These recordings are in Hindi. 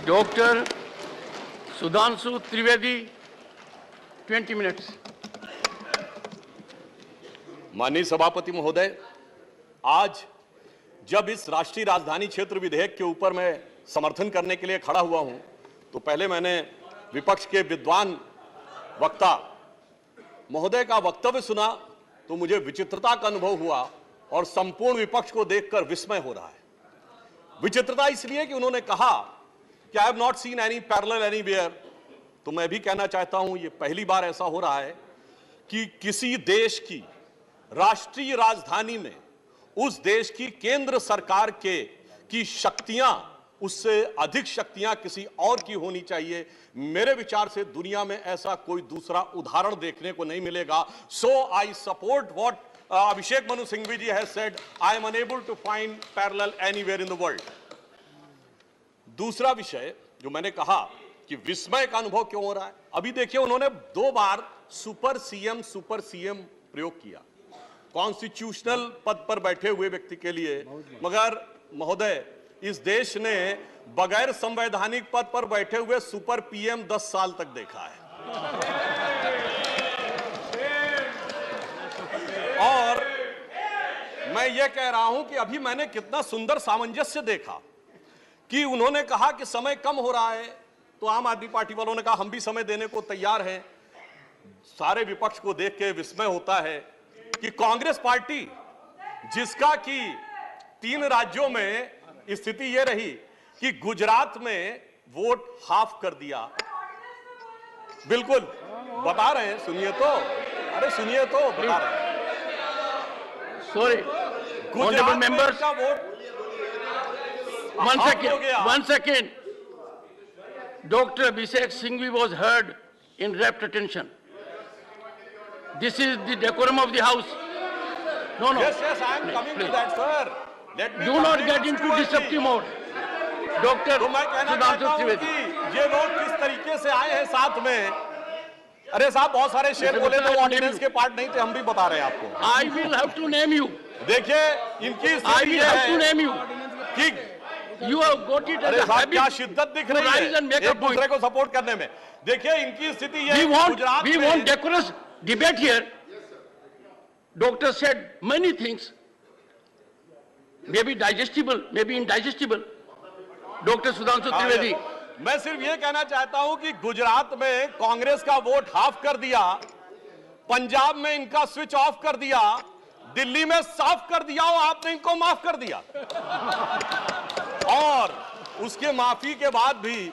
Doctor Sudhanshu Trivedi 20 minutes. माननीय सभापति महोदय, आज जब इस राष्ट्रीय राजधानी क्षेत्र विधेयक के ऊपर मैं समर्थन करने के लिए खड़ा हुआ हूं, तो पहले मैंने विपक्ष के विद्वान वक्ता महोदय का वक्तव्य सुना तो मुझे विचित्रता का अनुभव हुआ और संपूर्ण विपक्ष को देखकर विस्मय हो रहा है। विचित्रता इसलिए कि उन्होंने कहा कि I have not seen any parallel anywhere. तो मैं भी कहना चाहता हूं, ये पहली बार ऐसा हो रहा है कि किसी देश की राष्ट्रीय राजधानी में उस देश की केंद्र सरकार की शक्तियां उससे अधिक शक्तियां किसी और की होनी चाहिए। मेरे विचार से दुनिया में ऐसा कोई दूसरा उदाहरण देखने को नहीं मिलेगा। So I support what Abhishek Manu Singhvi ji has said. I am unable to find parallel anywhere in the world. दूसरा विषय जो मैंने कहा कि विस्मय का अनुभव क्यों हो रहा है, अभी देखिए उन्होंने 2 बार सुपर सीएम प्रयोग किया कॉन्स्टिट्यूशनल पद पर बैठे हुए व्यक्ति के लिए। मगर महोदय, इस देश ने बगैर संवैधानिक पद पर बैठे हुए सुपर पीएम 10 साल तक देखा है। और मैं ये कह रहा हूं कि अभी मैंने कितना सुंदर सामंजस्य देखा कि उन्होंने कहा कि समय कम हो रहा है, तो आम आदमी पार्टी वालों ने कहा हम भी समय देने को तैयार हैं। सारे विपक्ष को देख के विस्मय होता है कि कांग्रेस पार्टी, जिसका कि 3 राज्यों में स्थिति यह रही कि गुजरात में वोट हाफ कर दिया। बिल्कुल बता रहे हैं, सुनिए तो, अरे सुनिए तो, बता रहे हैं। Sorry, honorable members. One second. Dr. Abhishek Singhvi was heard in rapt attention. This is the decorum of the house. No. Yes, I am coming to that, sir. Let me do not get into disruptive mode. Dr. तो मैं कहना चाहता हूं कि ये लोग किस तरीके से आए हैं साथ में। अरे साहब, बहुत सारे शेर बोले तो ऑर्डिनेंस के पार्ट नहीं थे, हम भी बता रहे हैं आपको। I will have to name you. देखिए इनकी I will have to name you. कि you have got it as a habit। क्या शिद्दत दिख रही है एक दूसरे को सपोर्ट करने में। देखिए इनकी स्थिति ये गुजरात में। We want decorous debate here. Doctor said many things, maybe digestible, maybe indigestible. Dr. Sudhanshu Trivedi। मैं सिर्फ ये कहना चाहता हूं कि गुजरात में कांग्रेस का वोट हाफ कर दिया, पंजाब में इनका स्विच ऑफ कर दिया, दिल्ली में साफ कर दिया और आपने इनको माफ कर दिया। और उसके माफी के बाद भी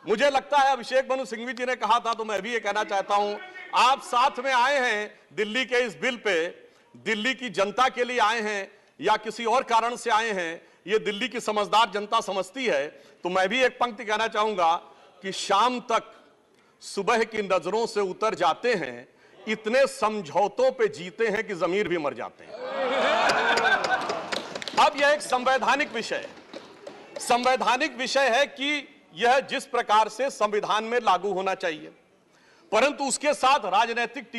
मुझे लगता है अभिषेक मनु सिंघवी जी ने कहा था, तो मैं भी ये कहना चाहता हूं, आप साथ में आए हैं दिल्ली के इस बिल पे, दिल्ली की जनता के लिए आए हैं या किसी और कारण से आए हैं, ये दिल्ली की समझदार जनता समझती है। तो मैं भी एक पंक्ति कहना चाहूंगा कि शाम तक सुबह की नजरों से उतर जाते हैं, इतने समझौतों पे जीते हैं कि जमीर भी मर जाते हैं। अब यह एक संवैधानिक विषय है कि यह जिस प्रकार से संविधान में लागू होना चाहिए, परंतु उसके साथ राजनीतिक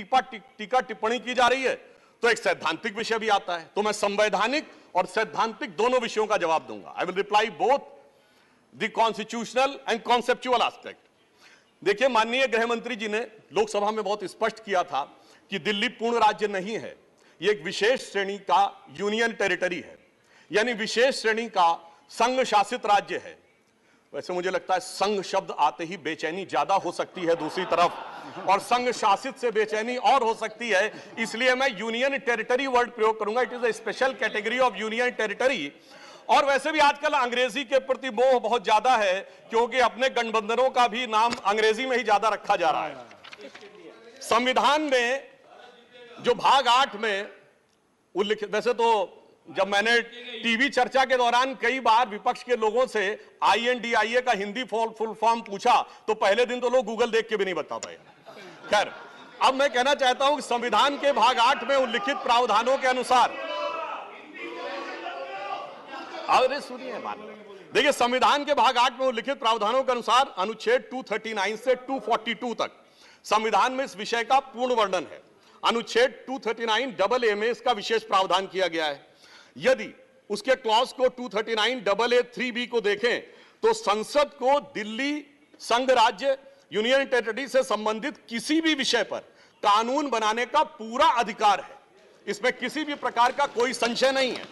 टीका टिप्पणी की जा रही है, तो एक सैद्धांतिक विषय भी आता है। तो मैं संवैधानिक और सैद्धांतिक दोनों विषयों का जवाब दूंगा। I will reply both the constitutional and conceptual aspect. देखिए, माननीय गृह मंत्री जी ने लोकसभा में बहुत स्पष्ट किया था कि दिल्ली पूर्ण राज्य नहीं है, यह एक विशेष श्रेणी का यूनियन टेरिटरी है, यानी विशेष श्रेणी का संघ शासित राज्य है। वैसे मुझे लगता है संघ शब्द आते ही बेचैनी ज्यादा हो सकती है दूसरी तरफ, और संघ शासित से बेचैनी और हो सकती है, इसलिए मैं यूनियन टेरिटरी वर्ड प्रयोग करूंगा। It is a special category of union territory. और वैसे भी आजकल अंग्रेजी के प्रति मोह बहुत ज्यादा है, क्योंकि अपने गठबंधनों का भी नाम अंग्रेजी में ही ज्यादा रखा जा रहा है। संविधान में जो भाग 8 में उल्लिखित, वैसे तो जब मैंने टीवी चर्चा के दौरान कई बार विपक्ष के लोगों से INDIA का हिंदी फुल फॉर्म पूछा, तो पहले दिन तो लोग गूगल देख के भी नहीं बता पाए। खैर, अब मैं कहना चाहता हूं कि संविधान के भाग 8 में उल्लिखित प्रावधानों के अनुसार, अरे सुनिए बात, देखिए संविधान के भाग 8 में उल्लिखित प्रावधानों के अनुसार अनुच्छेद 239 से 242 तक संविधान में इस विषय का पूर्ण वर्णन है। अनुच्छेद 239AA में इसका विशेष प्रावधान किया गया है। यदि उसके क्लॉज को 239AA3B को देखें तो संसद को दिल्ली, संघ राज्य, यूनियन टेरिटरी से संबंधित किसी भी विषय पर कानून बनाने का पूरा अधिकार है। इसमें किसी भी प्रकार का कोई संशय नहीं है।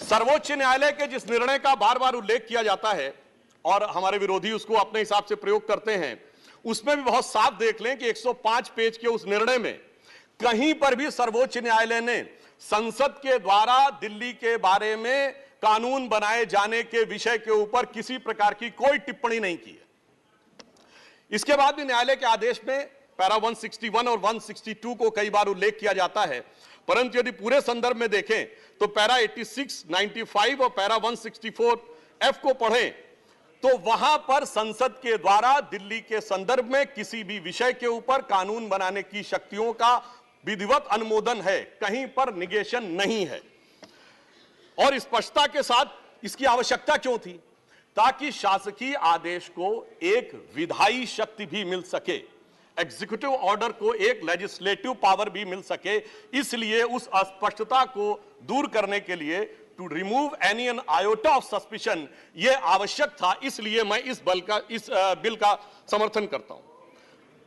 सर्वोच्च न्यायालय के जिस निर्णय का बार बार उल्लेख किया जाता है और हमारे विरोधी उसको अपने हिसाब से प्रयोग करते हैं, उसमें भी बहुत साफ देख लें कि 105 पेज के उस निर्णय में कहीं पर भी सर्वोच्च न्यायालय ने संसद के द्वारा दिल्ली के बारे में कानून बनाए जाने के विषय के ऊपर किसी प्रकार की कोई टिप्पणी नहीं की है। इसके बाद भी न्यायालय के आदेश में पैरा 161 और 162 को कई बार उल्लेख किया जाता है, परंतु यदि पूरे संदर्भ में देखें तो पैरा 86, 95 और पैरा 164F को पढ़ें तो वहां पर संसद के द्वारा दिल्ली के संदर्भ में किसी भी विषय के ऊपर कानून बनाने की शक्तियों का विधिवत अनुमोदन है, कहीं पर निगेशन नहीं है। और स्पष्टता के साथ इसकी आवश्यकता क्यों थी? ताकि शासकीय आदेश को एक विधायी शक्ति भी मिल सके, एग्जीक्यूटिव ऑर्डर को एक लेजिस्लेटिव पावर भी मिल सके। इसलिए उस अस्पष्टता को दूर करने के लिए, to remove any an iota of suspicion, यह आवश्यक था। इसलिए मैं इस बिल का समर्थन करता हूं।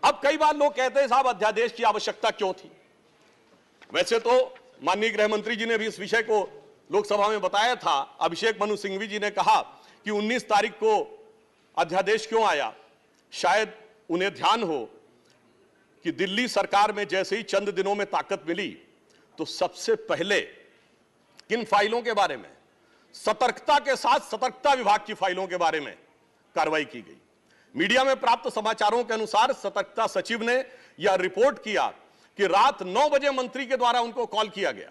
अब कई बार लोग कहते हैं साहब अध्यादेश की आवश्यकता क्यों थी? वैसे तो माननीय गृह मंत्री जी ने भी इस विषय को लोकसभा में बताया था। अभिषेक मनु सिंघवी जी ने कहा कि 19 तारीख को अध्यादेश क्यों आया। शायद उन्हें ध्यान हो कि दिल्ली सरकार में जैसे ही चंद दिनों में ताकत मिली तो सबसे पहले किन फाइलों के बारे में, सतर्कता के साथ सतर्कता विभाग की फाइलों के बारे में कार्रवाई की गई। मीडिया में प्राप्त समाचारों के अनुसार सतर्कता सचिव ने यह रिपोर्ट किया कि रात 9 बजे मंत्री के द्वारा उनको कॉल किया गया,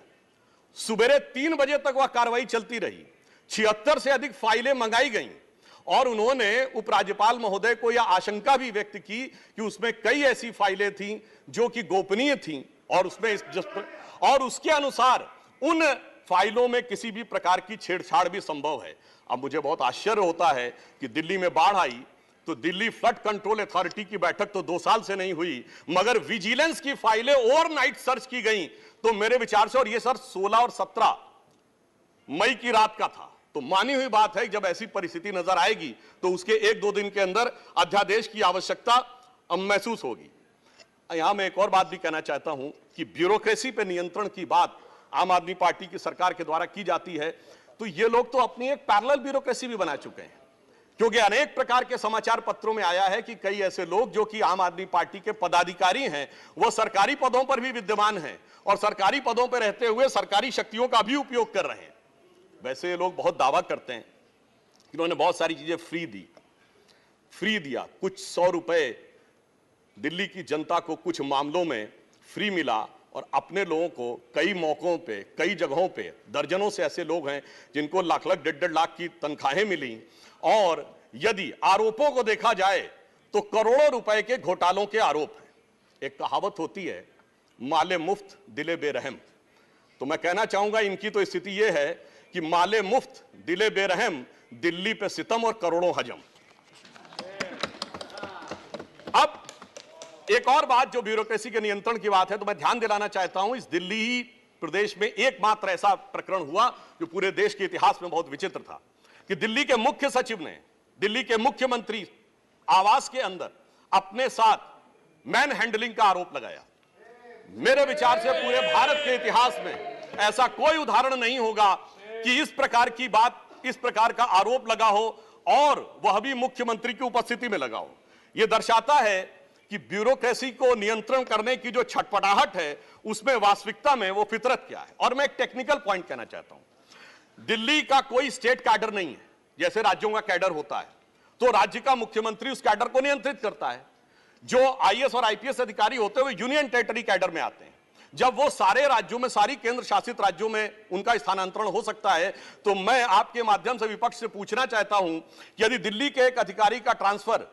सुबह 3 बजे तक वह कार्रवाई चलती रही, 76 से अधिक फाइलें मंगाई गईं और उन्होंने उपराज्यपाल महोदय को यह आशंका भी व्यक्त की कि उसमें कई ऐसी फाइलें थीं जो कि गोपनीय थीं और उसके अनुसार उन फाइलों में किसी भी प्रकार की छेड़छाड़ भी संभव है। अब मुझे बहुत आश्चर्य होता है कि दिल्ली में बाढ़ आई तो दिल्ली फ्लड कंट्रोल अथॉरिटी की बैठक तो 2 साल से नहीं हुई, मगर विजिलेंस की फाइलें ओवरनाइट सर्च की गई। तो मेरे विचार से, और ये सर 16 और 17 मई की रात का था, तो मानी हुई बात है जब ऐसी परिस्थिति नजर आएगी तो उसके 1-2 दिन के अंदर अध्यादेश की आवश्यकता महसूस होगी। यहां मैं एक और बात भी कहना चाहता हूं कि ब्यूरोक्रेसी पर नियंत्रण की बात आम आदमी पार्टी की सरकार के द्वारा की जाती है, तो ये लोग तो अपनी एक पैरेलल ब्यूरोक्रेसी भी बना चुके हैं, क्योंकि अनेक प्रकार के समाचार पत्रों में आया है कि कई ऐसे लोग जो कि आम आदमी पार्टी के पदाधिकारी हैं, वो सरकारी पदों पर भी विद्यमान हैं और सरकारी पदों पर रहते हुए सरकारी शक्तियों का भी उपयोग कर रहे हैं। वैसे ये लोग बहुत दावा करते हैं कि उन्होंने बहुत सारी चीजें फ्री दिया, कुछ 100 रुपए दिल्ली की जनता को कुछ मामलों में फ्री मिला और अपने लोगों को कई मौकों पे, कई जगहों पे, दर्जनों से ऐसे लोग हैं जिनको लाख लाख 1.5 लाख की तनख्वाहें मिली। और यदि आरोपों को देखा जाए तो करोड़ों रुपए के घोटालों के आरोप हैं। एक कहावत होती है, माले मुफ्त दिले बेरहम। तो मैं कहना चाहूंगा इनकी तो स्थिति यह है कि माले मुफ्त दिले बेरहम, दिल्ली पे सितम और करोड़ों हजम। अब एक और बात जो ब्यूरोक्रेसी के नियंत्रण की बात है, तो मैं ध्यान दिलाना चाहता हूं, इस दिल्ली प्रदेश में एकमात्र ऐसा प्रकरण हुआ जो पूरे देश के इतिहास में बहुत विचित्र था कि दिल्ली के मुख्य सचिव ने दिल्ली के मुख्यमंत्री आवास के अंदर अपने साथ मैन हैंडलिंग का आरोप लगाया। मेरे विचार से पूरे भारत के इतिहास में ऐसा कोई उदाहरण नहीं होगा कि इस प्रकार की बात, इस प्रकार का आरोप लगा हो और वह भी मुख्यमंत्री की उपस्थिति में लगा हो। यह दर्शाता है कि ब्यूरोक्रेसी को नियंत्रण करने की जो छटपटाहट है उसमें वास्तविकता में वो फितरत क्या है। और मैं एक टेक्निकल पॉइंट कहना चाहता हूं, दिल्ली का कोई स्टेट कैडर नहीं है, जैसे राज्यों का कैडर होता है तो राज्य का मुख्यमंत्री उस कैडर को नियंत्रित करता है। जो आईएएस और आईपीएस अधिकारी होते हुए यूनियन टेरिटरी कैडर में आते हैं, जब वो सारे राज्यों में, सारी केंद्र शासित राज्यों में उनका स्थानांतरण हो सकता है, तो मैं आपके माध्यम से विपक्ष से पूछना चाहता हूं कि यदि दिल्ली के एक अधिकारी का ट्रांसफर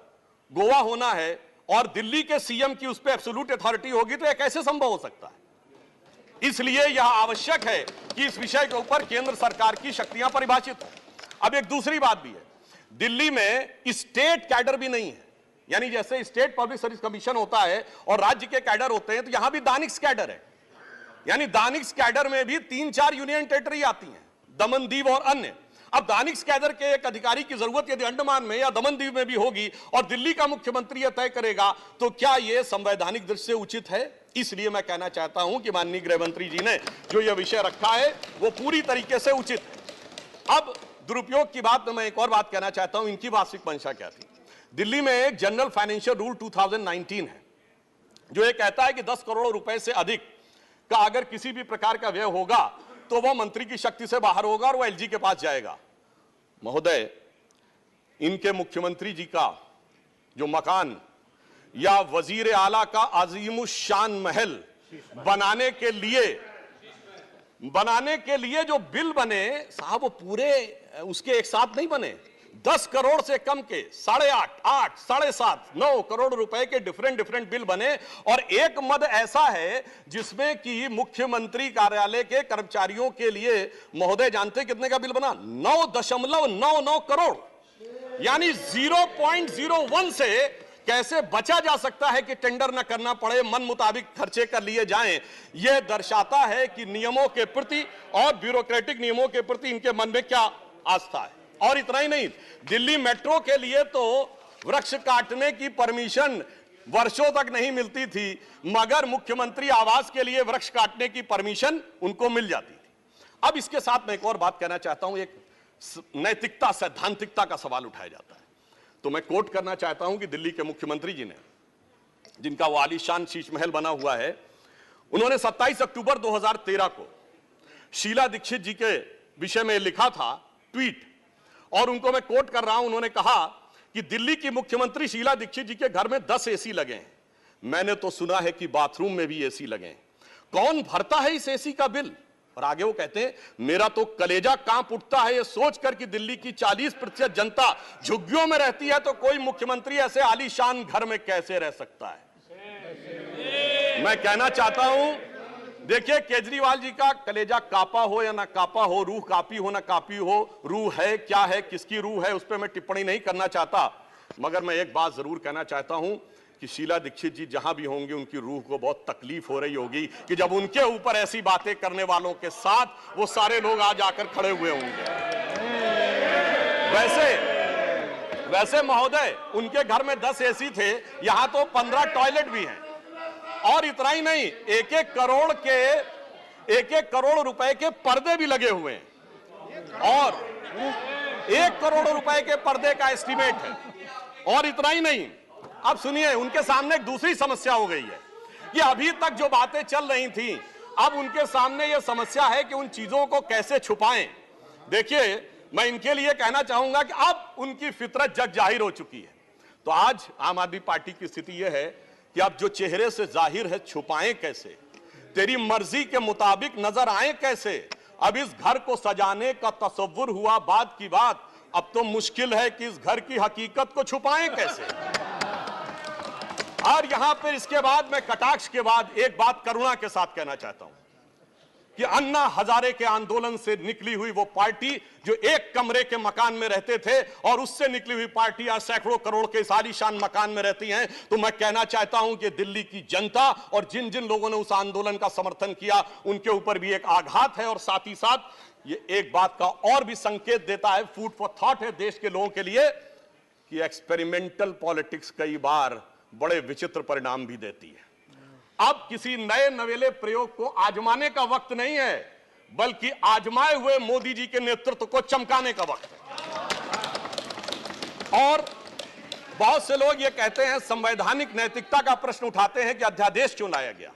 गोवा होना है और दिल्ली के सीएम की उस पर एब्सोल्यूट अथॉरिटी होगी तो यह कैसे संभव हो सकता है? इसलिए यह आवश्यक है कि इस विषय के ऊपर केंद्र सरकार की शक्तियां परिभाषित हो। अब एक दूसरी बात भी है, दिल्ली में स्टेट कैडर भी नहीं है, यानी जैसे स्टेट पब्लिक सर्विस कमीशन होता है और राज्य के कैडर होते हैं, तो यहां भी दानिक्स कैडर है। यानी दानिक्स कैडर में भी 3-4 यूनियन टेरिटरी आती हैं, दमन, दीव और अन्य। अब दानिश कैडर के एक अधिकारी की जरूरत यदि अंडमान में या दमनदीव में भी होगी और दिल्ली का मुख्यमंत्री यह तय करेगा, तो क्या यह संवैधानिक दृष्टि से उचित है? इसलिए मैं कहना चाहता हूं कि माननीय गृह मंत्री जी ने जो यह विषय रखा है वो पूरी तरीके से उचित है। अब दुरुपयोग की बात में मैं एक और बात कहना चाहता हूं, इनकी वास्तविक मंशा क्या थी। दिल्ली में एक जनरल फाइनेंशियल रूल 2019 है जो ये कहता है कि 10 करोड़ रुपए से अधिक का अगर किसी भी प्रकार का व्यय होगा तो वह मंत्री की शक्ति से बाहर होगा और वह एलजी के पास जाएगा। महोदय, इनके मुख्यमंत्री जी का जो मकान या वजीर आला का अजीमुशान महल बनाने के लिए जो बिल बने साहब, वो पूरे उसके एक साथ नहीं बने। 10 करोड़ से कम के 8.5, 8, 7.5, 9 करोड़ रुपए के डिफरेंट बिल बने और एक मद ऐसा है जिसमें कि मुख्यमंत्री कार्यालय के कर्मचारियों के लिए, महोदय जानते कितने का बिल बना? 9.99 करोड़, यानी 0.01 से कैसे बचा जा सकता है कि टेंडर न करना पड़े, मन मुताबिक खर्चे कर लिए जाएं। यह दर्शाता है कि नियमों के प्रति और ब्यूरोक्रेटिक नियमों के प्रति इनके मन में क्या आस्था है। और इतना ही नहीं, दिल्ली मेट्रो के लिए तो वृक्ष काटने की परमिशन वर्षों तक नहीं मिलती थी, मगर मुख्यमंत्री आवास के लिए वृक्ष काटने की परमिशन उनको मिल जाती थी। अब इसके साथ मैं एक और बात कहना चाहता हूं, एक नैतिकता, सैद्धांतिकता का सवाल उठाया जाता है। तो मैं कोट करना चाहता हूं कि दिल्ली के मुख्यमंत्री जी ने, जिनका वो आलीशान शीश महल बना हुआ है, उन्होंने 27 अक्टूबर 2013 को शीला दीक्षित जी के विषय में लिखा था ट्वीट, और उनको मैं कोट कर रहा हूं। उन्होंने कहा कि दिल्ली की मुख्यमंत्री शीला दीक्षित जी के घर में 10 एसी लगे हैं। मैंने तो सुना है कि बाथरूम में भी एसी लगे हैं। कौन भरता है इस एसी का बिल? और आगे वो कहते हैं, मेरा तो कलेजा कांप उठता है ये सोचकर कि दिल्ली की 40% जनता झुग्गियों में रहती है, तो कोई मुख्यमंत्री ऐसे आलीशान घर में कैसे रह सकता है। मैं कहना चाहता हूं, देखिए, केजरीवाल जी का कलेजा कापा हो या ना कापा हो, रूह कापी हो ना कापी हो, रूह है क्या है, किसकी रूह है, उस पर मैं टिप्पणी नहीं करना चाहता, मगर मैं एक बात जरूर कहना चाहता हूं कि शीला दीक्षित जी जहां भी होंगे उनकी रूह को बहुत तकलीफ हो रही होगी कि जब उनके ऊपर ऐसी बातें करने वालों के साथ वो सारे लोग आज आकर खड़े हुए होंगे। वैसे महोदय, उनके घर में 10 एसी थे, यहां तो 15 टॉयलेट भी हैं। और इतना ही नहीं, 1-1 करोड़ रुपए के पर्दे भी लगे हुए हैं, और 1 करोड़ रुपए के पर्दे का एस्टीमेट है। और इतना ही नहीं, अब सुनिए, उनके सामने एक दूसरी समस्या हो गई है कि अभी तक जो बातें चल रही थी, अब उनके सामने यह समस्या है कि उन चीजों को कैसे छुपाएं। देखिए, मैं इनके लिए कहना चाहूंगा कि अब उनकी फितरत जग जाहिर हो चुकी है। तो आज आम आदमी पार्टी की स्थिति यह है कि अब जो चेहरे से जाहिर है छुपाएं कैसे, तेरी मर्जी के मुताबिक नजर आए कैसे। अब इस घर को सजाने का तसव्वुर हुआ बात की बात, अब तो मुश्किल है कि इस घर की हकीकत को छुपाएं कैसे। और यहां पर इसके बाद मैं कटाक्ष के बाद एक बात करुणा के साथ कहना चाहता हूं कि अन्ना हजारे के आंदोलन से निकली हुई वो पार्टी जो एक कमरे के मकान में रहते थे, और उससे निकली हुई पार्टी आज सैकड़ों करोड़ के आलीशान मकान में रहती हैं। तो मैं कहना चाहता हूं कि दिल्ली की जनता और जिन जिन लोगों ने उस आंदोलन का समर्थन किया, उनके ऊपर भी एक आघात है। और साथ ही साथ ये एक बात का और भी संकेत देता है, फूड फॉर थॉट है देश के लोगों के लिए, कि एक्सपेरिमेंटल पॉलिटिक्स कई बार बड़े विचित्र परिणाम भी देती है। अब किसी नए नवेले प्रयोग को आजमाने का वक्त नहीं है, बल्कि आजमाए हुए मोदी जी के नेतृत्व को चमकाने का वक्त है। और बहुत से लोग ये कहते हैं, संवैधानिक नैतिकता का प्रश्न उठाते हैं कि अध्यादेश क्यों लाया गया।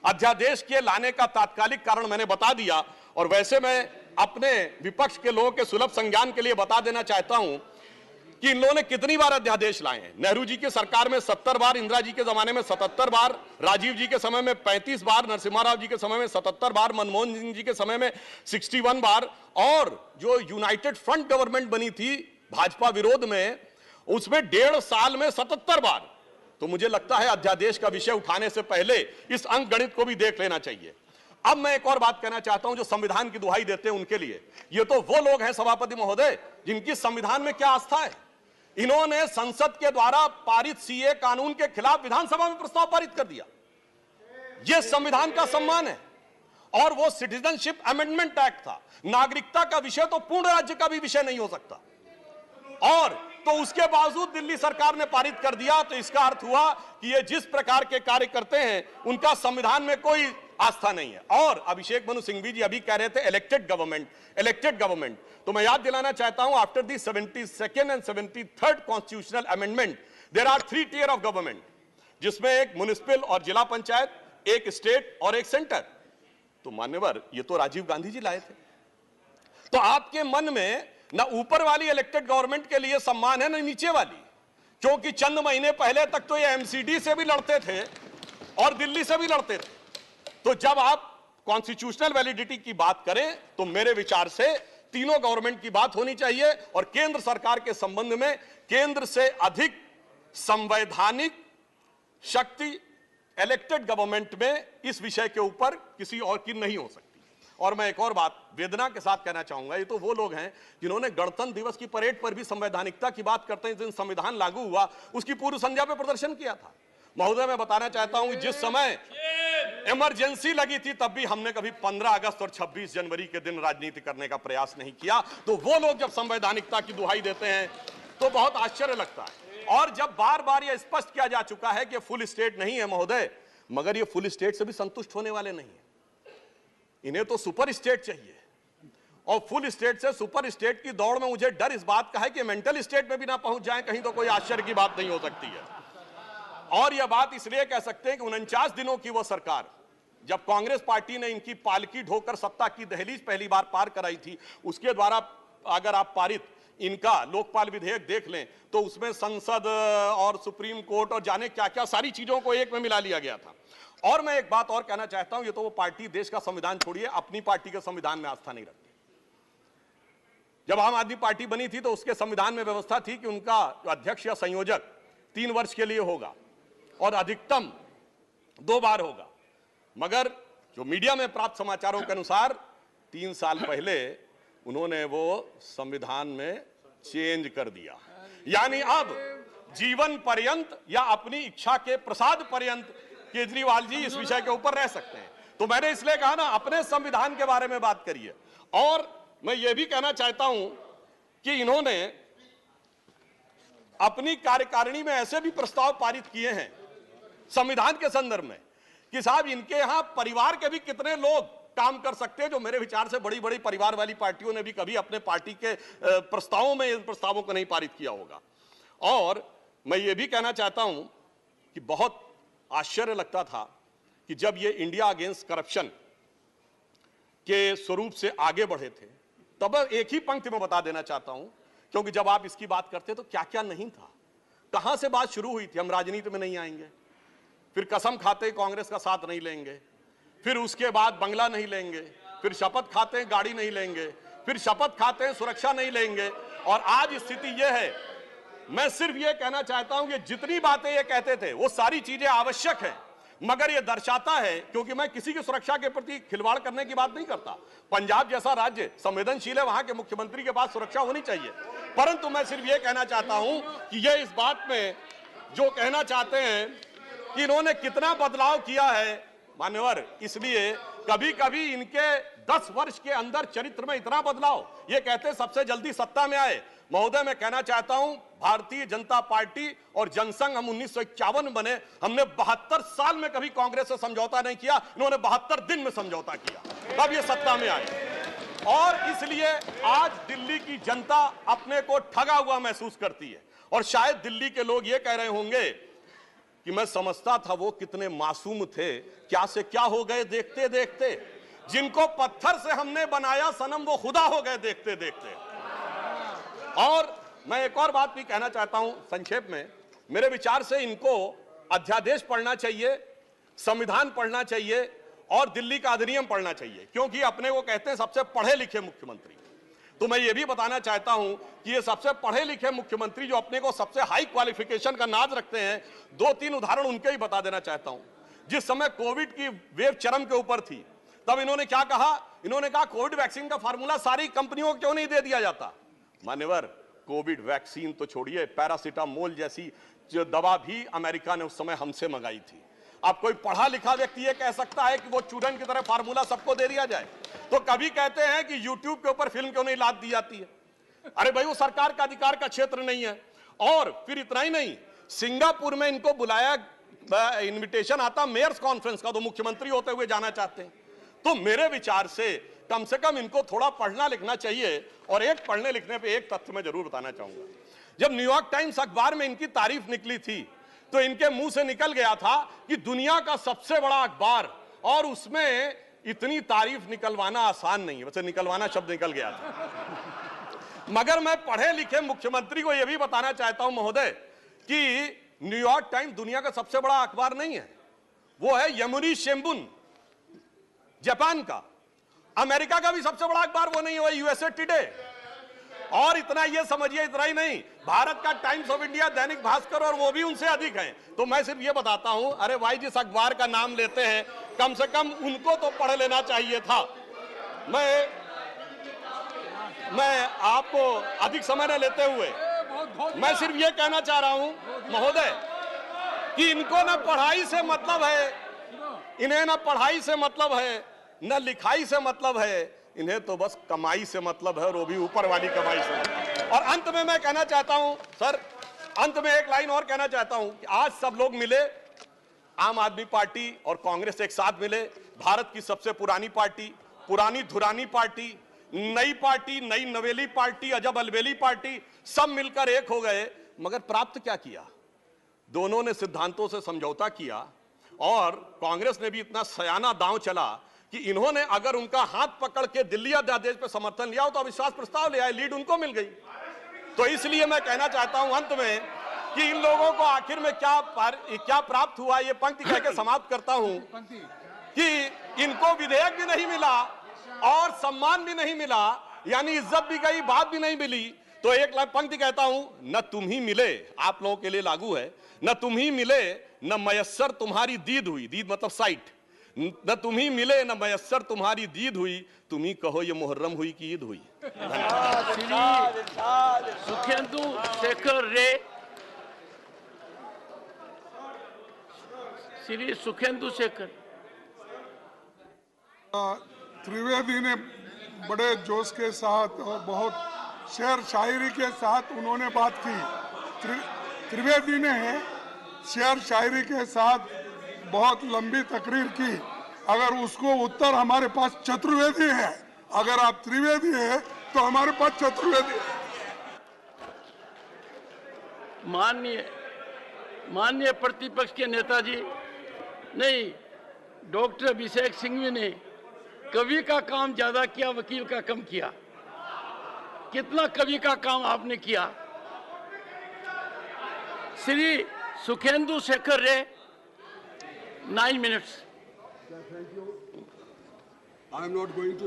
अध्यादेश के लाने का तात्कालिक कारण मैंने बता दिया, और वैसे मैं अपने विपक्ष के लोगों के सुलभ संज्ञान के लिए बता देना चाहता हूं कि इन लोगों ने कितनी बार अध्यादेश लाए हैं। नेहरू जी की सरकार में 70 बार, इंदिरा जी के जमाने में 77 बार, राजीव जी के समय में 35 बार, नरसिम्हा राव जी के समय में 77 बार, मनमोहन सिंह जी के समय में 61 बार, और जो यूनाइटेड फ्रंट गवर्नमेंट बनी थी भाजपा विरोध में, उसमें 1.5 साल में 77 बार। तो मुझे लगता है अध्यादेश का विषय उठाने से पहले इस अंक गणित को भी देख लेना चाहिए। अब मैं एक और बात कहना चाहता हूं, जो संविधान की दुहाई देते हैं उनके लिए, ये तो वो लोग हैं सभापति महोदय जिनकी संविधान में क्या आस्था है। इन्होंने संसद के द्वारा पारित सीए कानून के खिलाफ विधानसभा में प्रस्ताव पारित कर दिया। यह संविधान का सम्मान है। और वो सिटीजनशिप अमेंडमेंट एक्ट था। नागरिकता का विषय तो पूर्ण राज्य का भी विषय नहीं हो सकता, और तो उसके बावजूद दिल्ली सरकार ने पारित कर दिया। तो इसका अर्थ हुआ कि ये जिस प्रकार के कार्य करते हैं उनका संविधान में कोई आस्था नहीं है। और अभिषेक मनु सिंघवी जी अभी कह रहे थे इलेक्टेड गवर्नमेंट, तो मैं याद दिलाना चाहता हूं, after the 72nd and 73rd constitutional amendment there are 3 tier of government, जिसमें एक म्युनिसिपल और जिला पंचायत, एक स्टेट और एक सेंटर। तो मान्यवर, ये तो राजीव गांधी जी लाए थे। तो आपके मन में ना ऊपर वाली इलेक्टेड गवर्नमेंट के लिए सम्मान है ना नीचे वाली, क्योंकि चंद महीने पहले तक तो ये एमसीडी से भी लड़ते थे और दिल्ली से भी लड़ते थे। तो जब आप कॉन्स्टिट्यूशनल वैलिडिटी की बात करें तो मेरे विचार से तीनों गवर्नमेंट की बात होनी चाहिए, और केंद्र सरकार के संबंध में केंद्र से अधिक संवैधानिक शक्ति इलेक्टेड गवर्नमेंट में इस विषय के ऊपर किसी और की नहीं हो सकती। और मैं एक और बात वेदना के साथ कहना चाहूंगा, ये तो वो लोग हैं जिन्होंने गणतंत्र दिवस की परेड पर भी संवैधानिकता की बात करते हैं, जिस दिन संविधान लागू हुआ उसकी पूर्व संध्या पे प्रदर्शन किया था। महोदय, मैं बताना चाहता हूं कि जिस समय इमरजेंसी लगी थी तब भी हमने कभी 15 अगस्त और 26 जनवरी के दिन राजनीति करने का प्रयास नहीं किया। तो वो लोग जब संवैधानिकता की दुहाई देते हैं तो बहुत आश्चर्य लगता है। और जब बार बार यह स्पष्ट किया जा चुका है कि फुल स्टेट नहीं है महोदय, मगर ये फुल स्टेट से भी संतुष्ट होने वाले नहीं है, इन्हें तो सुपर स्टेट चाहिए। और फुल स्टेट से सुपर स्टेट की दौड़ में मुझे डर इस बात का है कि मेंटल स्टेट में भी ना पहुंच जाएं कहीं, तो कोई आश्चर्य की बात नहीं हो सकती है। और यह बात इसलिए कह सकते हैं कि 49 दिनों की वो सरकार, जब कांग्रेस पार्टी ने इनकी पालकी ढोकर सत्ता की दहलीज पहली बार पार कराई थी, उसके द्वारा अगर आप पारित इनका लोकपाल विधेयक देख लें तो उसमें संसद और सुप्रीम कोर्ट और जाने क्या क्या सारी चीजों को एक में मिला लिया गया था। और मैं एक बात और कहना चाहता हूं, ये तो वो पार्टी देश का संविधान छोड़िए, अपनी पार्टी के संविधान में आस्था नहीं रखती। जब आम आदमी पार्टी बनी थी तो उसके संविधान में व्यवस्था थी कि उनका अध्यक्ष या संयोजक 3 वर्ष के लिए होगा और अधिकतम 2 बार होगा। मगर जो मीडिया में प्राप्त समाचारों के अनुसार 3 साल पहले उन्होंने वो संविधान में चेंज कर दिया, यानी अब जीवन पर्यंत या अपनी इच्छा के प्रसाद पर्यंत केजरीवाल जी इस विषय के ऊपर रह सकते हैं। तो मैंने इसलिए कहा ना, अपने संविधान के बारे में बात करिए। और मैं ये भी कहना चाहता हूं कि इन्होंने अपनी कार्यकारिणी में ऐसे भी प्रस्ताव पारित किए हैं संविधान के संदर्भ में कि साहब इनके यहां परिवार के भी कितने लोग काम कर सकते हैं, जो मेरे विचार से बड़ी बड़ी परिवार वाली पार्टियों ने भी कभी अपने पार्टी के प्रस्तावों में इन प्रस्तावों को नहीं पारित किया होगा। और मैं ये भी कहना चाहता हूं कि बहुत आश्चर्य लगता था कि जब ये इंडिया अगेंस्ट करप्शन के स्वरूप से आगे बढ़े थे, तब एक ही पंक्ति में बता देना चाहता हूं, क्योंकि जब आप इसकी बात करते तो क्या क्या नहीं था, कहां से बात शुरू हुई थी, हम राजनीति में नहीं आएंगे, फिर कसम खाते कांग्रेस का साथ नहीं लेंगे, फिर उसके बाद बंगला नहीं लेंगे, फिर शपथ खाते गाड़ी नहीं लेंगे, फिर शपथ खाते सुरक्षा नहीं लेंगे, और आज स्थिति यह है। मैं सिर्फ यह कहना चाहता हूं कि जितनी बातें ये कहते थे वो सारी चीजें आवश्यक हैं, मगर यह दर्शाता है, क्योंकि मैं किसी की सुरक्षा के प्रति खिलवाड़ करने की बात नहीं करता, पंजाब जैसा राज्य संवेदनशील है, वहां के मुख्यमंत्री के पास सुरक्षा होनी चाहिए, परंतु मैं सिर्फ यह कहना चाहता हूं कि यह इस बात में जो कहना चाहते हैं कि इन्होंने कितना बदलाव किया है मान्यवर, इसलिए कभी कभी इनके 10 वर्ष के अंदर चरित्र में इतना बदलाव, ये कहते सबसे जल्दी सत्ता में आए। महोदय, मैं कहना चाहता हूं भारतीय जनता पार्टी और जनसंघ, हम 1951 बने, हमने 72 साल में कभी कांग्रेस से समझौता नहीं किया, इन्होंने 72 दिन में समझौता किया, तब ये सत्ता में आए। और इसलिए आज दिल्ली की जनता अपने को ठगा हुआ महसूस करती है, और शायद दिल्ली के लोग ये कह रहे होंगे कि मैं समझता था वो कितने मासूम थे, क्या से क्या हो गए देखते देखते, जिनको पत्थर से हमने बनाया सनम वो खुदा हो गए देखते देखते। और मैं एक और बात भी कहना चाहता हूं संक्षेप में, मेरे विचार से इनको अध्यादेश पढ़ना चाहिए, संविधान पढ़ना चाहिए और दिल्ली का अधिनियम पढ़ना चाहिए, क्योंकि अपने को कहते हैं सबसे पढ़े लिखे मुख्यमंत्री। तो मैं ये भी बताना चाहता हूं कि ये सबसे पढ़े लिखे मुख्यमंत्री जो अपने को सबसे हाई क्वालिफिकेशन का नाज रखते हैं, 2-3 उदाहरण उनके ही बता देना चाहता हूं। जिस समय कोविड की वेव चरम के ऊपर थी, तब इन्होंने क्या कहा, इन्होंने कहा कोविड वैक्सीन का फार्मूला सारी कंपनियों को क्यों नहीं दे दिया जाता। मान्यवर, कोविड वैक्सीन तो छोड़िए, पैरासिटामोल जैसी जो दवा भी अमेरिका ने उस समय हमसे मंगाई थी, अब कोई पढ़ा लिखा व्यक्ति ये कह सकता है कि वो चूरन की तरह फार्मूला सबको दे दिया जाए? तो कभी कहते हैं कि यूट्यूब के ऊपर फिल्म क्यों नहीं लाद दी जाती है? अरे भाई, वो सरकार का अधिकार का क्षेत्र नहीं है। और फिर इतना ही नहीं, सिंगापुर में इनको बुलाया, इनविटेशन आता मेयर्स कॉन्फ्रेंस का, तो मुख्यमंत्री होते हुए जाना चाहते हैं। तो मेरे विचार से कम इनको थोड़ा पढ़ना लिखना चाहिए। और एक पढ़ने लिखने पे एक तथ्य मैं जरूर बताना चाहूंगा। जब न्यूयॉर्क टाइम्स अखबार में इनकी तारीफ निकली थी तो इनके मुंह से निकल गया था कि दुनिया का सबसे बड़ा अखबार, और उसमें इतनी तारीफ निकलवाना आसान नहीं है। वैसे निकलवाना शब्द निकल गया था, मगर मैं पढ़े लिखे मुख्यमंत्री को यह भी बताना चाहता हूं महोदय कि न्यूयॉर्क टाइम्स दुनिया का सबसे बड़ा अखबार नहीं है। वो है यमुनी शिंबुन, जापान का। अमेरिका का भी सबसे बड़ा अखबार वो नहीं है, वो यूएसए टुडे। और इतना ये समझिए, इतना ही नहीं, भारत का times of India, Dainik Bhaskar, और वो भी उनसे अधिक है। तो मैं सिर्फ ये बताता हूं, अरे भाई, जिस अखबार का नाम लेते हैं कम से कम उनको तो पढ़ लेना चाहिए था। मैं आपको अधिक समय न लेते हुए मैं सिर्फ ये कहना चाह रहा हूं महोदय कि इनको न पढ़ाई से मतलब है, इन्हें न पढ़ाई से मतलब है, न लिखाई से मतलब है, इन्हें तो बस कमाई से मतलब है, और वो भी ऊपर वाली कमाई से। और अंत में मैं कहना चाहता हूं सर, अंत में एक लाइन और कहना चाहता हूं कि आज सब लोग मिले, आम आदमी पार्टी और कांग्रेस एक साथ मिले, भारत की सबसे पुरानी पार्टी, पुरानी धुरानी पार्टी, नई पार्टी, नई नवेली पार्टी, अजब अलबेली पार्टी, सब मिलकर एक हो गए। मगर प्राप्त क्या किया? दोनों ने सिद्धांतों से समझौता किया, और कांग्रेस ने भी इतना सयाना दांव चला कि इन्होंने अगर उनका हाथ पकड़ के दिल्ली अध्यादेश पर समर्थन लिया हो तो अविश्वास प्रस्ताव ले आए, लीड उनको मिल गई। तो इसलिए मैं कहना चाहता हूं अंत में कि इन लोगों को आखिर में क्या प्राप्त हुआ, ये पंक्ति कह के समाप्त करता हूं कि इनको विधेयक भी नहीं मिला और सम्मान भी नहीं मिला, यानी इज्जत भी गई, बात भी नहीं मिली। तो एक पंक्ति कहता हूं, न तुम ही मिले, आप लोगों के लिए लागू है, न तुम ही मिले, न मयस्सर तुम्हारी दीद हुई, दीद मतलब साइट, न तुम ही मिले, न मयस्सर तुम्हारी दीद हुई, तुम ही कहो ये मुहर्रम हुई कि ईद हुई। सुखेंदु शेखर रे, श्री सुखेंदु शेखर। त्रिवेदी ने बड़े जोश के साथ और बहुत शेर शायरी के साथ उन्होंने बात की। त्रिवेदी ने शेर शायरी के साथ बहुत लंबी तकरीर की। अगर उसको उत्तर हमारे पास चतुर्वेदी है, अगर आप त्रिवेदी है तो हमारे पास चतुर्वेदी है। माननीय प्रतिपक्ष के नेताजी, नहीं, डॉक्टर अभिषेक सिंघवी ने कवि का काम ज्यादा किया, वकील का कम किया। कितना कवि का काम आपने किया। श्री सुखेंदु शेखर रे, 9 minutes. I am not going to